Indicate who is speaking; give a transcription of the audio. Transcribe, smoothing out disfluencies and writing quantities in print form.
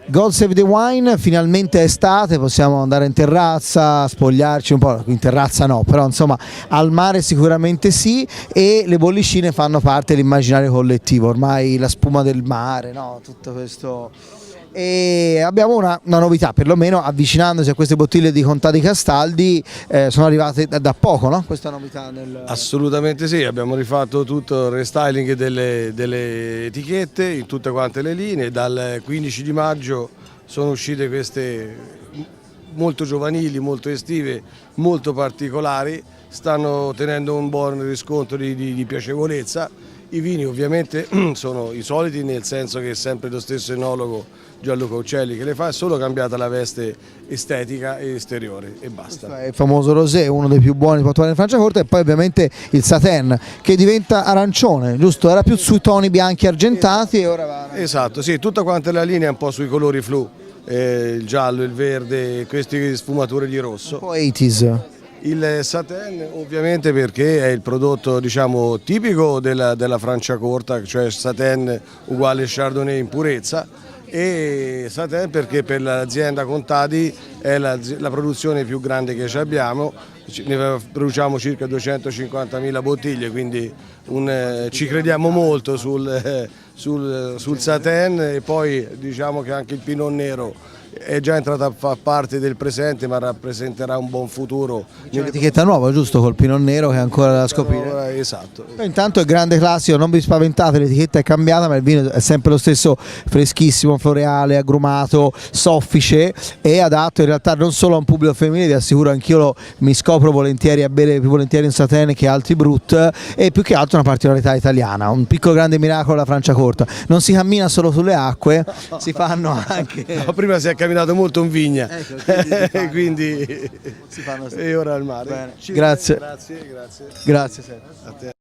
Speaker 1: God Save the Wine, finalmente è estate, possiamo andare in terrazza, spogliarci un po', in terrazza no, però insomma al mare sicuramente sì, e le bollicine fanno parte dell'immaginario collettivo, ormai la spuma del mare, no? Tutto questo. E abbiamo una novità, perlomeno avvicinandosi a queste bottiglie di Contadi Castaldi, sono arrivate da poco, no? Questa novità
Speaker 2: Assolutamente sì, abbiamo rifatto tutto il restyling delle etichette in tutte quante le linee. Dal 15 di maggio sono uscite queste molto giovanili, molto estive, molto particolari, stanno tenendo un buon riscontro di piacevolezza. I vini ovviamente sono i soliti, nel senso che è sempre lo stesso enologo Gianluca Uccelli che le fa, è solo cambiata la veste estetica e esteriore e basta.
Speaker 1: Questo è il famoso rosé, uno dei più buoni di in Franciacorta, e poi ovviamente il Satin che diventa arancione, giusto? Era più sui toni bianchi argentati e ora va.
Speaker 2: Esatto, sì, tutta quanta la linea è un po' sui colori flu, il giallo, il verde, queste sfumature di rosso.
Speaker 1: Un po' 80s.
Speaker 2: Il Satin ovviamente perché è il prodotto, diciamo, tipico della Franciacorta, cioè Satin uguale Chardonnay in purezza, e Satin perché per l'azienda Contadi è la produzione più grande che abbiamo, ne produciamo circa 250.000 bottiglie, quindi ci crediamo molto sul Satin, e poi diciamo che anche il Pinot Nero è già entrata a far parte del presente, ma rappresenterà un buon futuro.
Speaker 1: C'è un'etichetta nuova, giusto, col Pinot Nero che è ancora da scoprire.
Speaker 2: Esatto.
Speaker 1: Intanto è grande classico, non vi spaventate, l'etichetta è cambiata ma il vino è sempre lo stesso, freschissimo, floreale, agrumato, soffice e adatto in realtà non solo a un pubblico femminile, vi assicuro anch'io mi scopro volentieri a bere più volentieri un Satin che altri Brut, e più che altro una particolarità italiana, un piccolo grande miracolo della Franciacorta, non si cammina solo sulle acque, si fanno anche.
Speaker 2: No, prima si è camminato molto in vigna,
Speaker 1: ecco,
Speaker 2: quindi
Speaker 1: si fanno
Speaker 2: e ora al mare.
Speaker 1: Grazie.
Speaker 2: Grazie.
Speaker 1: Grazie.
Speaker 2: A te.